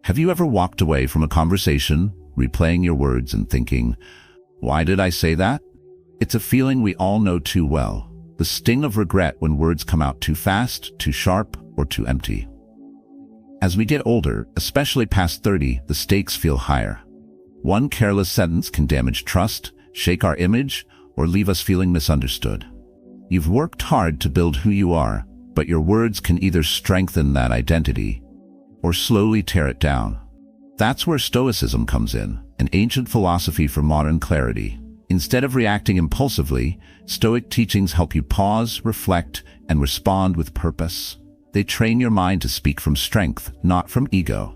Have you ever walked away from a conversation, replaying your words and thinking, "Why did I say that?" It's a feeling we all know too well. The sting of regret when words come out too fast, too sharp, or too empty. As we get older, especially past 30, the stakes feel higher. One careless sentence can damage trust, shake our image, or leave us feeling misunderstood. You've worked hard to build who you are, but your words can either strengthen that identity or slowly tear it down. That's where Stoicism comes in, an ancient philosophy for modern clarity. Instead of reacting impulsively, Stoic teachings help you pause, reflect, and respond with purpose. They train your mind to speak from strength, not from ego.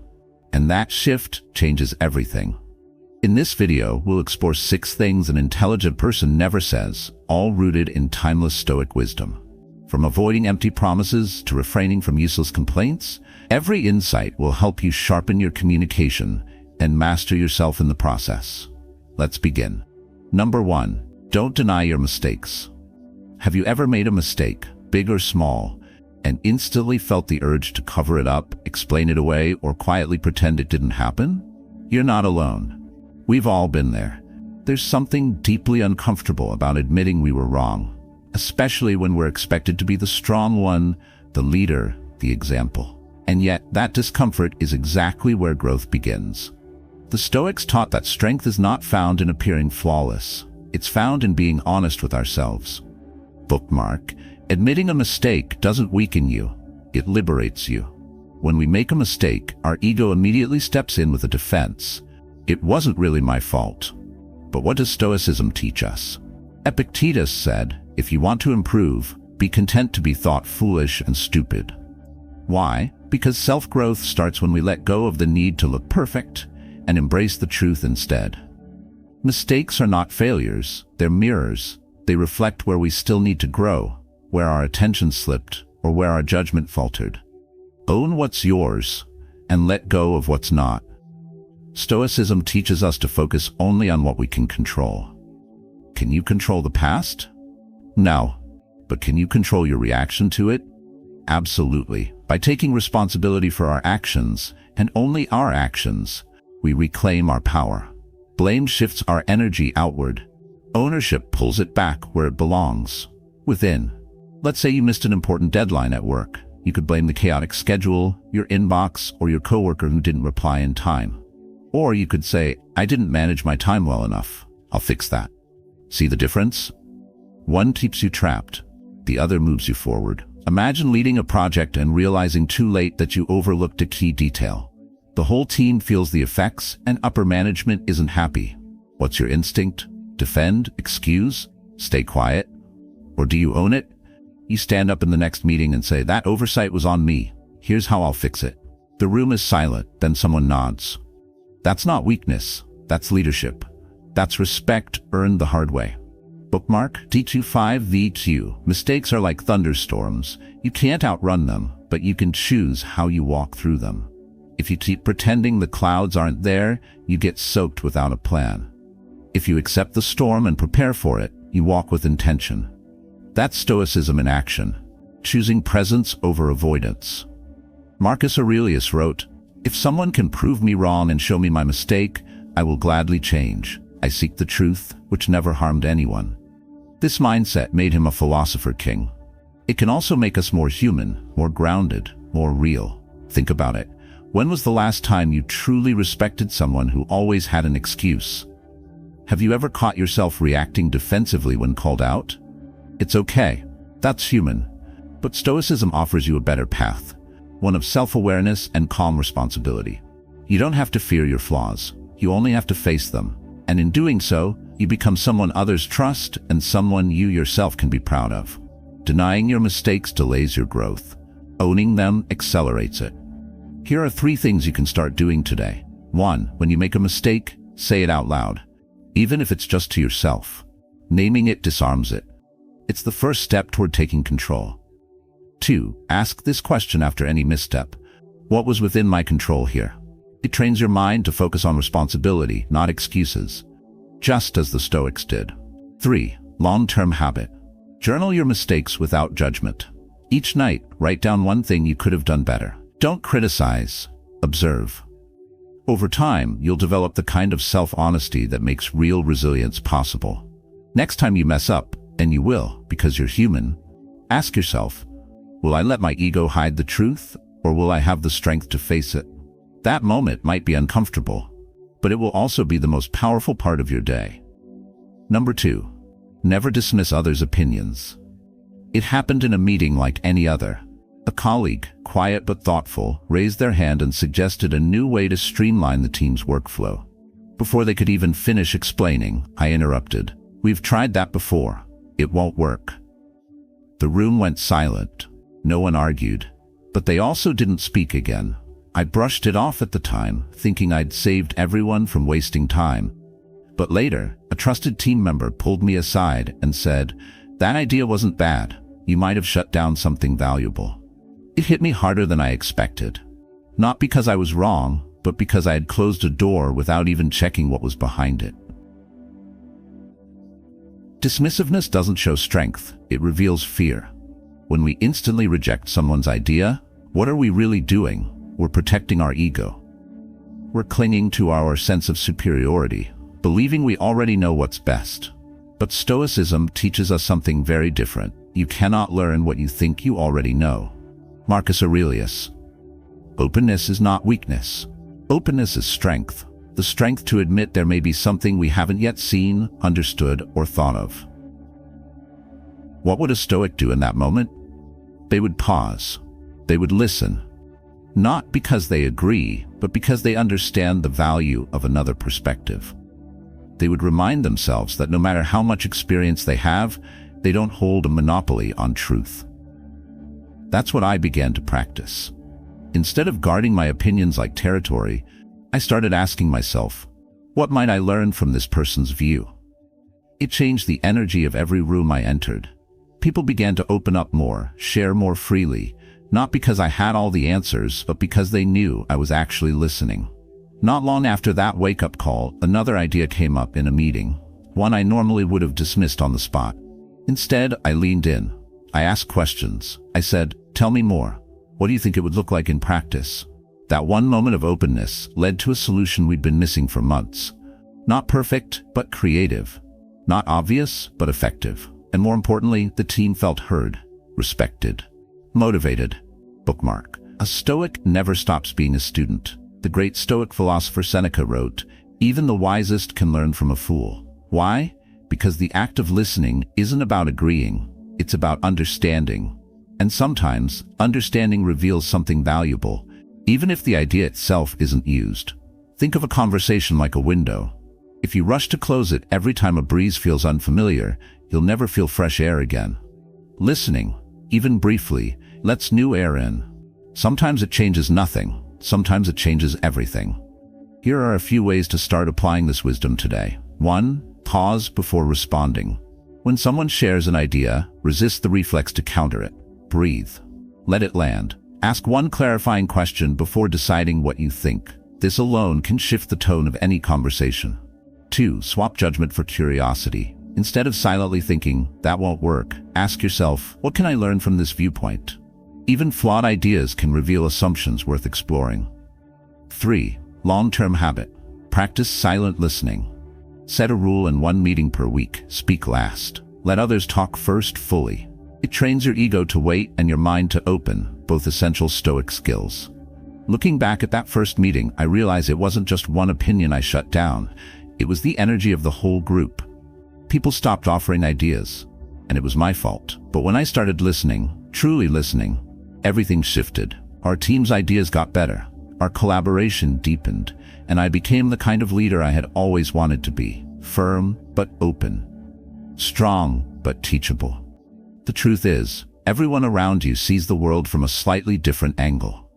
And that shift changes everything. In this video, we'll explore 6 things an intelligent person never says, all rooted in timeless Stoic wisdom. From avoiding empty promises to refraining from useless complaints, every insight will help you sharpen your communication and master yourself in the process. Let's begin. Number 1. Don't deny your mistakes. Have you ever made a mistake, big or small, and instantly felt the urge to cover it up, explain it away, or quietly pretend it didn't happen? You're not alone. We've all been there. There's something deeply uncomfortable about admitting we were wrong, especially when we're expected to be the strong one, the leader, the example. And yet, that discomfort is exactly where growth begins. The Stoics taught that strength is not found in appearing flawless. It's found in being honest with ourselves. Bookmark: admitting a mistake doesn't weaken you, it liberates you. When we make a mistake, our ego immediately steps in with a defense. It wasn't really my fault. But what does Stoicism teach us? Epictetus said, if you want to improve, be content to be thought foolish and stupid. Why? Because self-growth starts when we let go of the need to look perfect and embrace the truth instead. Mistakes are not failures, they're mirrors. They reflect where we still need to grow, where our attention slipped, or where our judgment faltered. Own what's yours, and let go of what's not. Stoicism teaches us to focus only on what we can control. Can you control the past? No. But can you control your reaction to it? Absolutely. By taking responsibility for our actions, and only our actions, we reclaim our power. Blame shifts our energy outward. Ownership pulls it back where it belongs, within. Let's say you missed an important deadline at work. You could blame the chaotic schedule, your inbox, or your coworker who didn't reply in time. Or you could say, I didn't manage my time well enough. I'll fix that. See the difference? One keeps you trapped. The other moves you forward. Imagine leading a project and realizing too late that you overlooked a key detail. The whole team feels the effects and upper management isn't happy. What's your instinct? Defend? Excuse? Stay quiet? Or do you own it? You stand up in the next meeting and say, that oversight was on me. Here's how I'll fix it. The room is silent, then someone nods. That's not weakness. That's leadership. That's respect earned the hard way. Bookmark D25V2. Mistakes are like thunderstorms. You can't outrun them, but you can choose how you walk through them. If you keep pretending the clouds aren't there, you get soaked without a plan. If you accept the storm and prepare for it, you walk with intention. That's Stoicism in action, choosing presence over avoidance. Marcus Aurelius wrote, if someone can prove me wrong and show me my mistake, I will gladly change. I seek the truth, which never harmed anyone. This mindset made him a philosopher king. It can also make us more human, more grounded, more real. Think about it. When was the last time you truly respected someone who always had an excuse? Have you ever caught yourself reacting defensively when called out? It's okay. That's human. But Stoicism offers you a better path, one of self-awareness and calm responsibility. You don't have to fear your flaws. You only have to face them. And in doing so, you become someone others trust and someone you yourself can be proud of. Denying your mistakes delays your growth. Owning them accelerates it. Here are 3 things you can start doing today. 1. When you make a mistake, say it out loud, even if it's just to yourself. Naming it disarms it. It's the first step toward taking control. 2. Ask this question after any misstep. What was within my control here? It trains your mind to focus on responsibility, not excuses, just as the Stoics did. 3. Long-term habit. Journal your mistakes without judgment. Each night, write down one thing you could have done better. Don't criticize, observe. Over time, you'll develop the kind of self-honesty that makes real resilience possible. Next time you mess up, and you will, because you're human, ask yourself, will I let my ego hide the truth, or will I have the strength to face it? That moment might be uncomfortable, but it will also be the most powerful part of your day. Number 2. Never dismiss others' opinions. It happened in a meeting like any other. A colleague, quiet but thoughtful, raised their hand and suggested a new way to streamline the team's workflow. Before they could even finish explaining, I interrupted. We've tried that before. It won't work. The room went silent. No one argued, but they also didn't speak again. I brushed it off at the time, thinking I'd saved everyone from wasting time. But later, a trusted team member pulled me aside and said, "That idea wasn't bad. You might have shut down something valuable." It hit me harder than I expected. Not because I was wrong, but because I had closed a door without even checking what was behind it. Dismissiveness doesn't show strength, it reveals fear. When we instantly reject someone's idea, what are we really doing? We're protecting our ego. We're clinging to our sense of superiority, believing we already know what's best. But Stoicism teaches us something very different. You cannot learn what you think you already know. Marcus Aurelius. Openness is not weakness. Openness is strength. The strength to admit there may be something we haven't yet seen, understood, or thought of. What would a Stoic do in that moment? They would pause. They would listen. Not because they agree, but because they understand the value of another perspective. They would remind themselves that no matter how much experience they have, they don't hold a monopoly on truth. That's what I began to practice. Instead of guarding my opinions like territory, I started asking myself, what might I learn from this person's view? It changed the energy of every room I entered. People began to open up more, share more freely, not because I had all the answers, but because they knew I was actually listening. Not long after that wake-up call, another idea came up in a meeting, one I normally would have dismissed on the spot. Instead, I leaned in. I asked questions. I said, "Tell me more. What do you think it would look like in practice?" That one moment of openness led to a solution we'd been missing for months. Not perfect, but creative. Not obvious, but effective. And more importantly, the team felt heard, respected, motivated. Bookmark. A Stoic never stops being a student. The great Stoic philosopher Seneca wrote, "Even the wisest can learn from a fool." Why? Because the act of listening isn't about agreeing. It's about understanding. And sometimes, understanding reveals something valuable, even if the idea itself isn't used. Think of a conversation like a window. If you rush to close it every time a breeze feels unfamiliar, you'll never feel fresh air again. Listening, even briefly, lets new air in. Sometimes it changes nothing. Sometimes it changes everything. Here are a few ways to start applying this wisdom today. 1. Pause before responding. When someone shares an idea, resist the reflex to counter it. Breathe. Let it land. Ask one clarifying question before deciding what you think. This alone can shift the tone of any conversation. 2. Swap judgment for curiosity. Instead of silently thinking, "That won't work," ask yourself, "What can I learn from this viewpoint?" Even flawed ideas can reveal assumptions worth exploring. 3. Long-term habit. Practice silent listening. Set a rule in one meeting per week. Speak last. Let others talk first fully. It trains your ego to wait and your mind to open, both essential Stoic skills. Looking back at that first meeting, I realized it wasn't just one opinion I shut down. It was the energy of the whole group. People stopped offering ideas, and it was my fault. But when I started listening, truly listening, everything shifted. Our team's ideas got better. Our collaboration deepened, and I became the kind of leader I had always wanted to be. Firm, but open. Strong, but teachable. The truth is, everyone around you sees the world from a slightly different angle.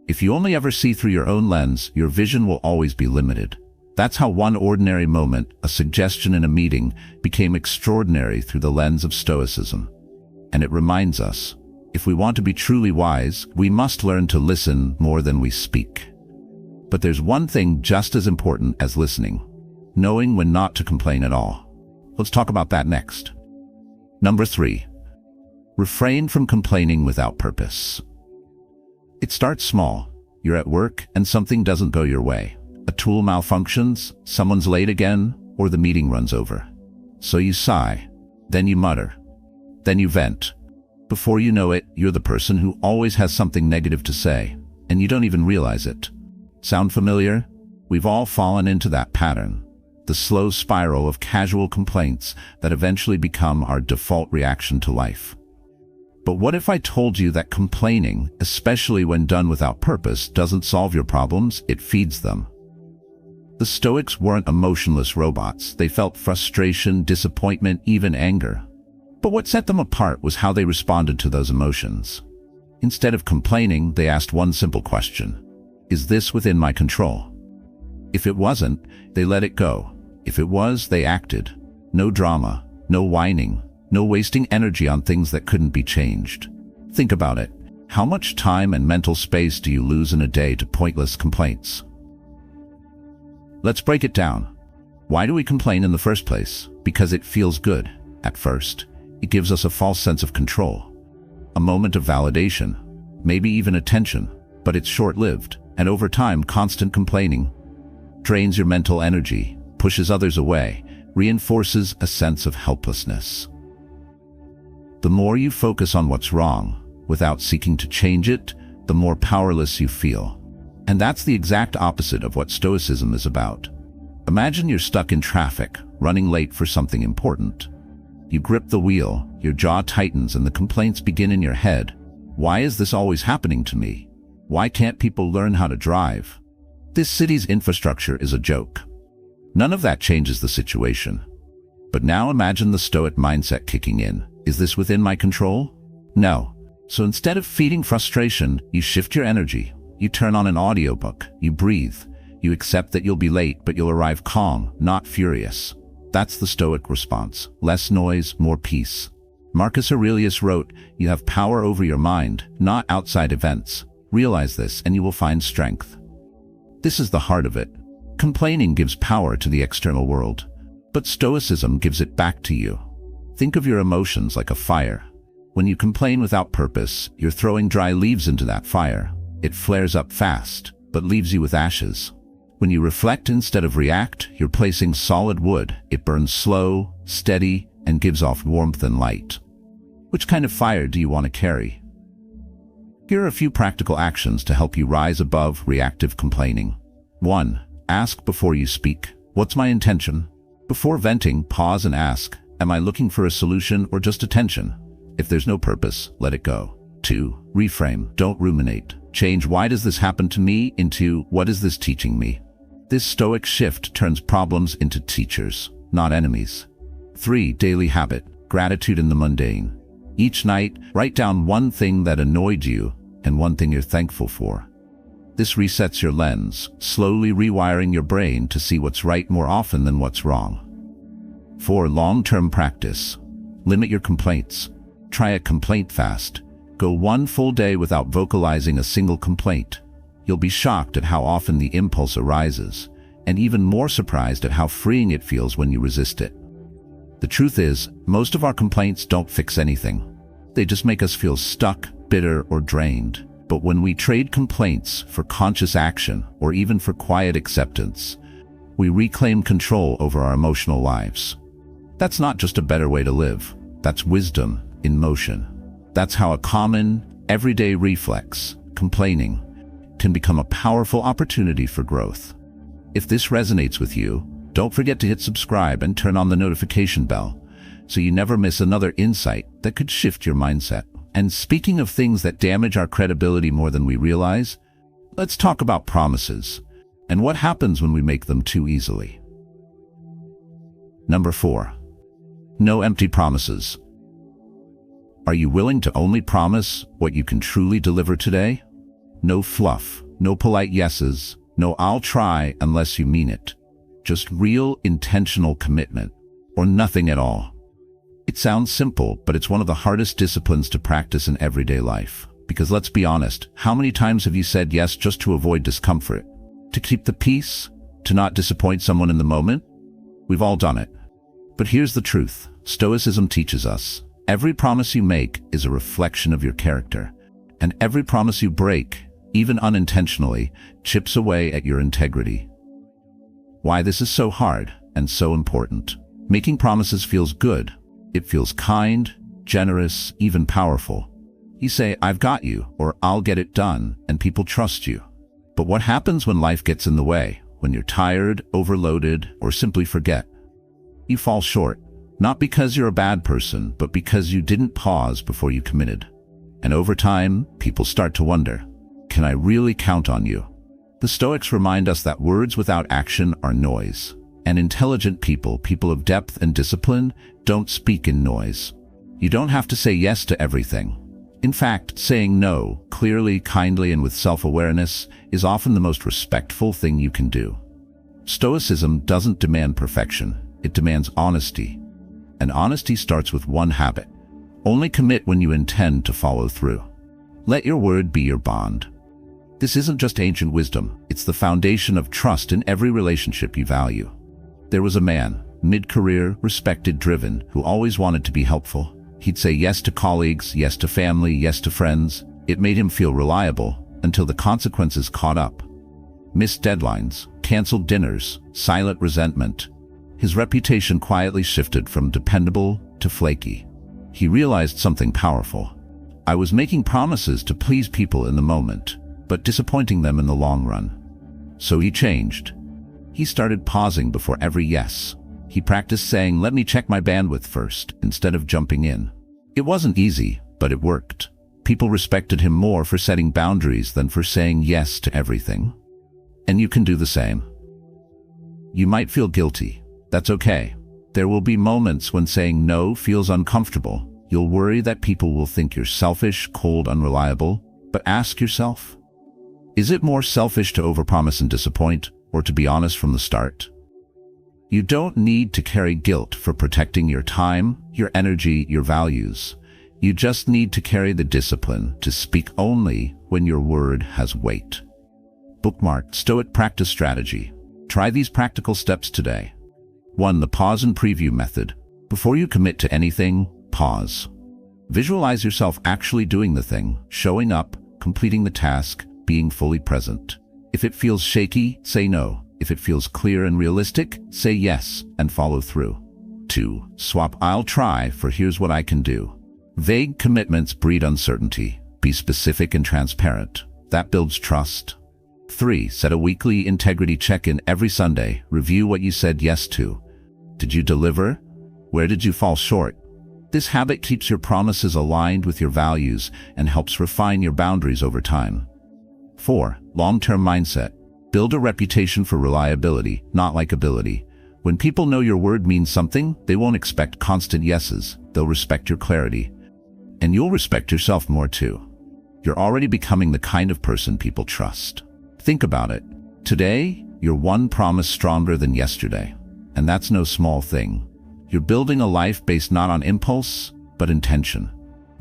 If you only ever see through your own lens, your vision will always be limited. That's how one ordinary moment, a suggestion in a meeting, became extraordinary through the lens of Stoicism. And it reminds us, if we want to be truly wise, we must learn to listen more than we speak. But there's one thing just as important as listening: knowing when not to complain at all. Let's talk about that next. Number 3. Refrain from complaining without purpose. It starts small. You're at work and something doesn't go your way. A tool malfunctions, someone's late again, or the meeting runs over. So you sigh, then you mutter, then you vent. Before you know it, you're the person who always has something negative to say, and you don't even realize it. Sound familiar? We've all fallen into that pattern. The slow spiral of casual complaints that eventually become our default reaction to life. But what if I told you that complaining, especially when done without purpose, doesn't solve your problems, it feeds them? The Stoics weren't emotionless robots. They felt frustration, disappointment, even anger. But what set them apart was how they responded to those emotions. Instead of complaining, they asked one simple question: is this within my control? If it wasn't, they let it go. If it was, they acted. No drama, no whining, no wasting energy on things that couldn't be changed. Think about it. How much time and mental space do you lose in a day to pointless complaints? Let's break it down. Why do we complain in the first place? Because it feels good. At first, it gives us a false sense of control. A moment of validation, maybe even attention, but it's short-lived, and over time, constant complaining drains your mental energy, pushes others away, reinforces a sense of helplessness. The more you focus on what's wrong, without seeking to change it, the more powerless you feel. And that's the exact opposite of what Stoicism is about. Imagine you're stuck in traffic, running late for something important. You grip the wheel, your jaw tightens, and the complaints begin in your head. Why is this always happening to me? Why can't people learn how to drive? This city's infrastructure is a joke. None of that changes the situation. But now imagine the Stoic mindset kicking in. Is this within my control? No. So instead of feeding frustration, you shift your energy. You turn on an audiobook. You breathe. You accept that you'll be late, but you'll arrive calm, not furious. That's the Stoic response. Less noise, more peace. Marcus Aurelius wrote, "You have power over your mind, not outside events. Realize this and you will find strength." This is the heart of it. Complaining gives power to the external world, but Stoicism gives it back to you. Think of your emotions like a fire. When you complain without purpose, you're throwing dry leaves into that fire. It flares up fast, but leaves you with ashes. When you reflect instead of react, you're placing solid wood. It burns slow, steady, and gives off warmth and light. Which kind of fire do you want to carry? Here are a few practical actions to help you rise above reactive complaining. 1. Ask before you speak. What's my intention? Before venting, pause and ask, am I looking for a solution or just attention? If there's no purpose, let it go. 2. Reframe. Don't ruminate. Change "why does this happen to me" into "what is this teaching me?" This Stoic shift turns problems into teachers, not enemies. 3. Daily habit. Gratitude in the mundane. Each night, write down one thing that annoyed you and one thing you're thankful for. This resets your lens, slowly rewiring your brain to see what's right more often than what's wrong. 4. Long-term practice. Limit your complaints. Try a complaint fast. Go one full day without vocalizing a single complaint. You'll be shocked at how often the impulse arises, and even more surprised at how freeing it feels when you resist it. The truth is, most of our complaints don't fix anything. They just make us feel stuck, bitter, or drained. But when we trade complaints for conscious action, or even for quiet acceptance, we reclaim control over our emotional lives. That's not just a better way to live. That's wisdom in motion. That's how a common, everyday reflex, complaining, can become a powerful opportunity for growth. If this resonates with you, don't forget to hit subscribe and turn on the notification bell so you never miss another insight that could shift your mindset. And speaking of things that damage our credibility more than we realize, let's talk about promises and what happens when we make them too easily. Number 4. No empty promises. Are you willing to only promise what you can truly deliver today? No fluff, no polite yeses, no "I'll try" unless you mean it. Just real, intentional commitment, or nothing at all. It sounds simple, but it's one of the hardest disciplines to practice in everyday life. Because let's be honest, how many times have you said yes just to avoid discomfort? To keep the peace? To not disappoint someone in the moment? We've all done it. But here's the truth. Stoicism teaches us, every promise you make is a reflection of your character, and every promise you break, even unintentionally, chips away at your integrity. Why this is so hard and so important. Making promises feels good. It feels kind, generous, even powerful. You say, "I've got you," or "I'll get it done," and people trust you. But what happens when life gets in the way? When you're tired, overloaded, or simply forget? You fall short. Not because you're a bad person, but because you didn't pause before you committed. And over time, people start to wonder, can I really count on you? The Stoics remind us that words without action are noise. And intelligent people, people of depth and discipline, don't speak in noise. You don't have to say yes to everything. In fact, saying no, clearly, kindly, and with self-awareness, is often the most respectful thing you can do. Stoicism doesn't demand perfection. It demands honesty. And honesty starts with one habit. Only commit when you intend to follow through. Let your word be your bond. This isn't just ancient wisdom. It's the foundation of trust in every relationship you value. There was a man, mid-career, respected, driven, who always wanted to be helpful. He'd say yes to colleagues, yes to family, yes to friends. It made him feel reliable until the consequences caught up. Missed deadlines, canceled dinners, silent resentment. His reputation quietly shifted from dependable to flaky. He realized something powerful. I was making promises to please people in the moment, but disappointing them in the long run. So he changed. He started pausing before every yes. He practiced saying, "Let me check my bandwidth first," instead of jumping in. It wasn't easy, but it worked. People respected him more for setting boundaries than for saying yes to everything. And you can do the same. You might feel guilty. That's okay. There will be moments when saying no feels uncomfortable. You'll worry that people will think you're selfish, cold, unreliable. But ask yourself, is it more selfish to overpromise and disappoint, or to be honest from the start? You don't need to carry guilt for protecting your time, your energy, your values. You just need to carry the discipline to speak only when your word has weight. Bookmark Stoic Practice Strategy. Try these practical steps today. 1. The pause and preview method. Before you commit to anything, pause. Visualize yourself actually doing the thing, showing up, completing the task, being fully present. If it feels shaky, say no. If it feels clear and realistic, say yes and follow through. 2. Swap "I'll try" for "here's what I can do." Vague commitments breed uncertainty. Be specific and transparent. That builds trust. 3. Set a weekly integrity check-in every Sunday. Review what you said yes to. Did you deliver? Where did you fall short? This habit keeps your promises aligned with your values and helps refine your boundaries over time. 4. Long-term mindset. Build a reputation for reliability, not likability. When people know your word means something, they won't expect constant yeses. They'll respect your clarity. And you'll respect yourself more too. You're already becoming the kind of person people trust. Think about it. Today, you're one promise stronger than yesterday. And that's no small thing. You're building a life based not on impulse, but intention.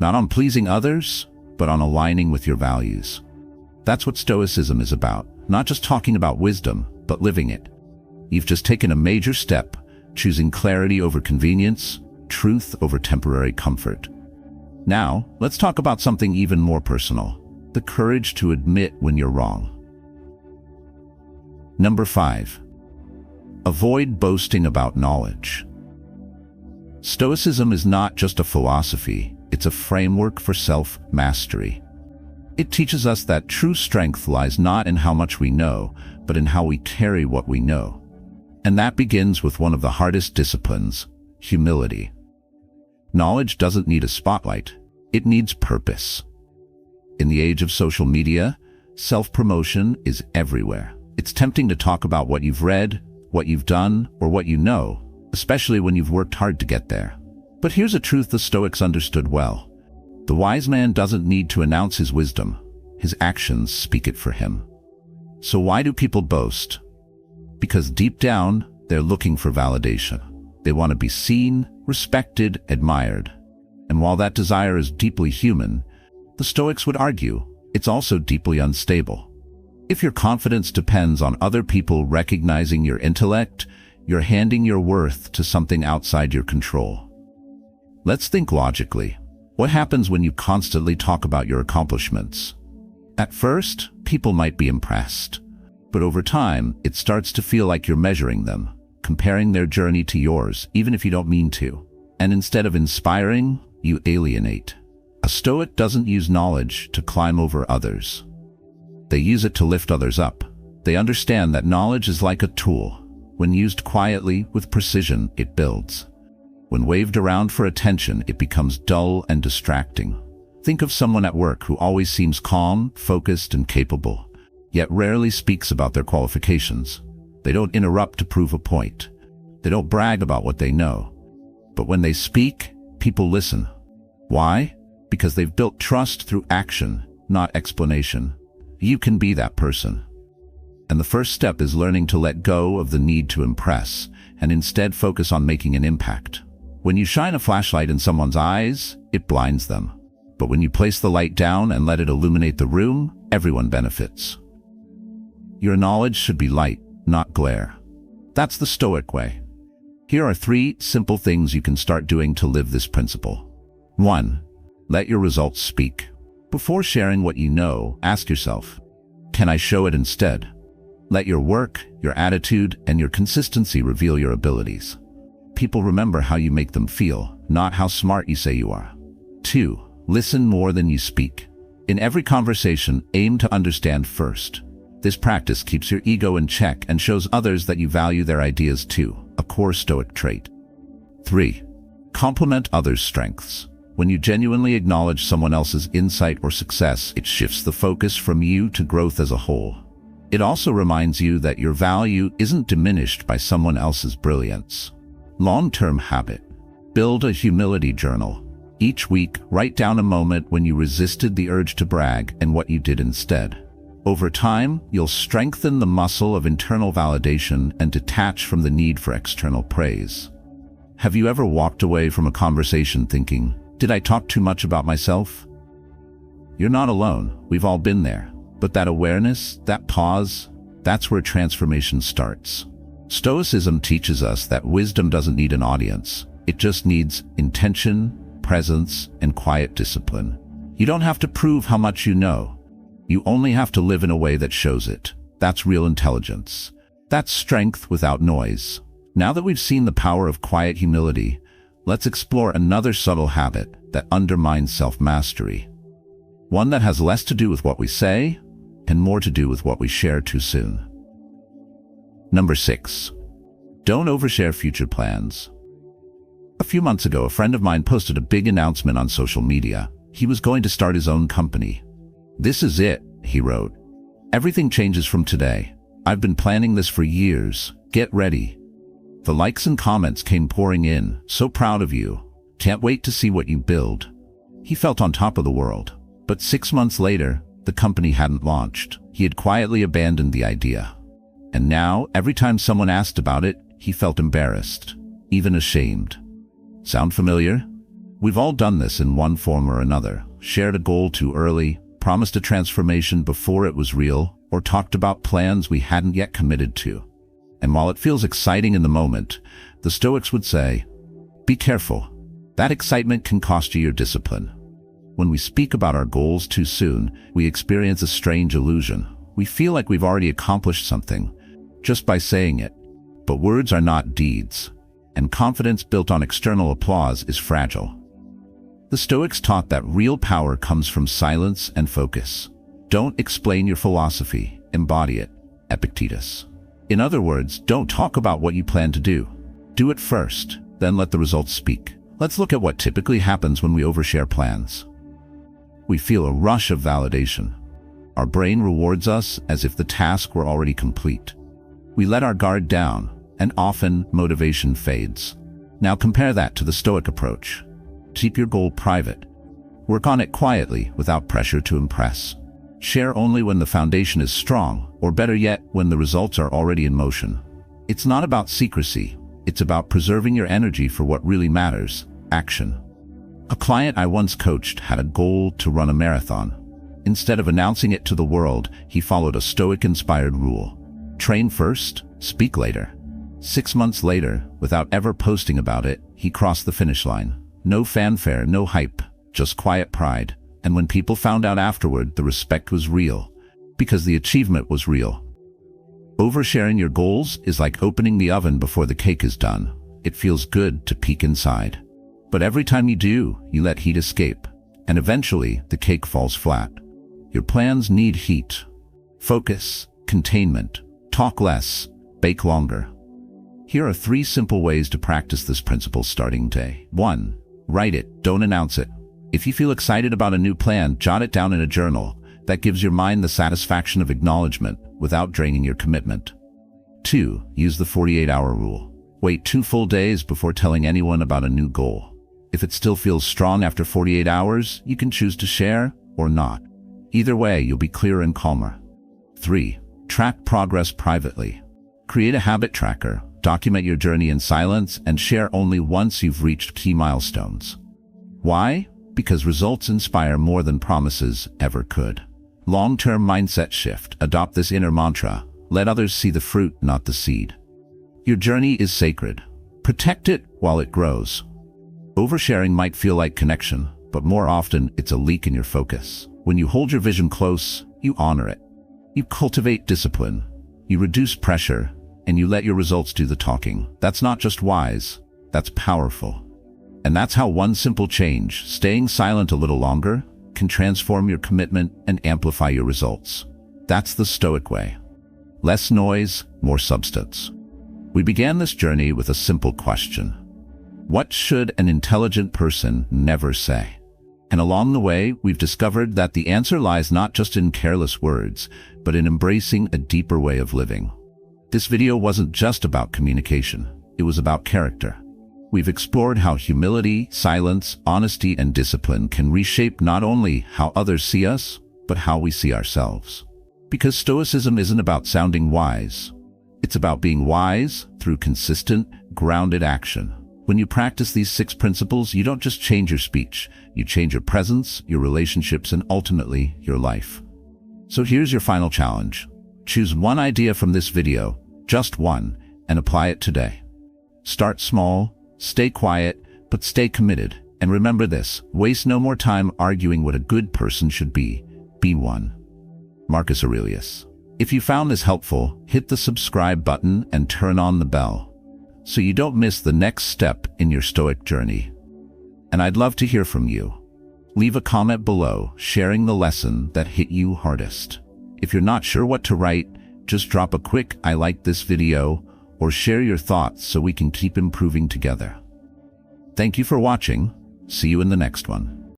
Not on pleasing others, but on aligning with your values. That's what Stoicism is about. Not just talking about wisdom, but living it. You've just taken a major step, choosing clarity over convenience, truth over temporary comfort. Now, let's talk about something even more personal. The courage to admit when you're wrong. Number 5. Avoid boasting about knowledge. Stoicism is not just a philosophy, it's a framework for self-mastery. It teaches us that true strength lies not in how much we know, but in how we carry what we know. And that begins with one of the hardest disciplines, humility. Knowledge doesn't need a spotlight, it needs purpose. In the age of social media, self-promotion is everywhere. It's tempting to talk about what you've read, what you've done, or what you know, especially when you've worked hard to get there. But here's a truth the Stoics understood well. The wise man doesn't need to announce his wisdom. His actions speak it for him. So why do people boast? Because deep down, they're looking for validation. They want to be seen, respected, admired. And while that desire is deeply human, the Stoics would argue it's also deeply unstable. If your confidence depends on other people recognizing your intellect, you're handing your worth to something outside your control. Let's think logically. What happens when you constantly talk about your accomplishments? At first, people might be impressed. But over time, it starts to feel like you're measuring them, comparing their journey to yours, even if you don't mean to. And instead of inspiring, you alienate. A Stoic doesn't use knowledge to climb over others. They use it to lift others up. They understand that knowledge is like a tool. When used quietly, with precision, it builds. When waved around for attention, it becomes dull and distracting. Think of someone at work who always seems calm, focused, and capable, yet rarely speaks about their qualifications. They don't interrupt to prove a point. They don't brag about what they know. But when they speak, people listen. Why? Because they've built trust through action, not explanation. You can be that person. And the first step is learning to let go of the need to impress and instead focus on making an impact. When you shine a flashlight in someone's eyes, it blinds them. But when you place the light down and let it illuminate the room, everyone benefits. Your knowledge should be light, not glare. That's the Stoic way. Here are 3 simple things you can start doing to live this principle. 1. Let your results speak. Before sharing what you know, ask yourself, can I show it instead? Let your work, your attitude, and your consistency reveal your abilities. People remember how you make them feel, not how smart you say you are. 2. Listen more than you speak. In every conversation, aim to understand first. This practice keeps your ego in check and shows others that you value their ideas too, a core Stoic trait. 3. Compliment others' strengths. When you genuinely acknowledge someone else's insight or success, it shifts the focus from you to growth as a whole. It also reminds you that your value isn't diminished by someone else's brilliance. Long-term habit. Build a humility journal. Each week, write down a moment when you resisted the urge to brag and what you did instead. Over time, you'll strengthen the muscle of internal validation and detach from the need for external praise. Have you ever walked away from a conversation thinking, did I talk too much about myself? You're not alone. We've all been there. But that awareness, that pause, that's where transformation starts. Stoicism teaches us that wisdom doesn't need an audience. It just needs intention, presence, and quiet discipline. You don't have to prove how much you know. You only have to live in a way that shows it. That's real intelligence. That's strength without noise. Now that we've seen the power of quiet humility, let's explore another subtle habit that undermines self-mastery. One that has less to do with what we say and more to do with what we share too soon. Number 6. Don't overshare future plans. A few months ago, a friend of mine posted a big announcement on social media. He was going to start his own company. "This is it," he wrote. "Everything changes from today. I've been planning this for years. Get ready." The likes and comments came pouring in. "So proud of you. Can't wait to see what you build." He felt on top of the world. But 6 months later, the company hadn't launched. He had quietly abandoned the idea. And now, every time someone asked about it, he felt embarrassed, even ashamed. Sound familiar? We've all done this in one form or another. Shared a goal too early, promised a transformation before it was real, or talked about plans we hadn't yet committed to. And while it feels exciting in the moment, the Stoics would say, be careful. That excitement can cost you your discipline. When we speak about our goals too soon, we experience a strange illusion. We feel like we've already accomplished something, just by saying it. But words are not deeds, and confidence built on external applause is fragile. The Stoics taught that real power comes from silence and focus. Don't explain your philosophy, embody it. Epictetus. In other words, don't talk about what you plan to do. Do it first, then let the results speak. Let's look at what typically happens when we overshare plans. We feel a rush of validation. Our brain rewards us as if the task were already complete. We let our guard down, and often motivation fades. Now compare that to the Stoic approach. Keep your goal private. Work on it quietly without pressure to impress. Share only when the foundation is strong, or better yet, when the results are already in motion. It's not about secrecy. It's about preserving your energy for what really matters, action. A client I once coached had a goal to run a marathon. Instead of announcing it to the world, he followed a Stoic-inspired rule. Train first, speak later. 6 months later, without ever posting about it, he crossed the finish line. No fanfare, no hype, just quiet pride. And when people found out afterward, the respect was real, because the achievement was real. Oversharing your goals is like opening the oven before the cake is done. It feels good to peek inside. But every time you do, you let heat escape, and eventually the cake falls flat. Your plans need heat. Focus, containment, talk less, bake longer. Here are 3 simple ways to practice this principle starting today. 1. Write it, don't announce it. If you feel excited about a new plan, jot it down in a journal. That gives your mind the satisfaction of acknowledgement without draining your commitment. 2. Use the 48-hour rule. Wait 2 full days before telling anyone about a new goal. If it still feels strong after 48 hours, you can choose to share or not. Either way, you'll be clearer and calmer. 3. Track progress privately. Create a habit tracker, document your journey in silence, and share only once you've reached key milestones. Why? Because results inspire more than promises ever could. Long-term mindset shift. Adopt this inner mantra. Let others see the fruit, not the seed. Your journey is sacred. Protect it while it grows. Oversharing might feel like connection, but more often it's a leak in your focus. When you hold your vision close, you honor it. You cultivate discipline. You reduce pressure, and you let your results do the talking. That's not just wise, that's powerful. And that's how one simple change, staying silent a little longer, can transform your commitment and amplify your results. That's the Stoic way. Less noise, more substance. We began this journey with a simple question. What should an intelligent person never say? And along the way, we've discovered that the answer lies not just in careless words, but in embracing a deeper way of living. This video wasn't just about communication. It was about character. We've explored how humility, silence, honesty, and discipline can reshape not only how others see us, but how we see ourselves. Because Stoicism isn't about sounding wise. It's about being wise through consistent, grounded action. When you practice these 6 principles, you don't just change your speech. You change your presence, your relationships, and ultimately, your life. So here's your final challenge. Choose one idea from this video, just one, and apply it today. Start small. Stay quiet, but stay committed. And remember this, waste no more time arguing what a good person should be. Be one. Marcus Aurelius. If you found this helpful, hit the subscribe button and turn on the bell, so you don't miss the next step in your Stoic journey. And I'd love to hear from you. Leave a comment below, sharing the lesson that hit you hardest. If you're not sure what to write, just drop a quick "I like this video" or share your thoughts so we can keep improving together. Thank you for watching. See you in the next one.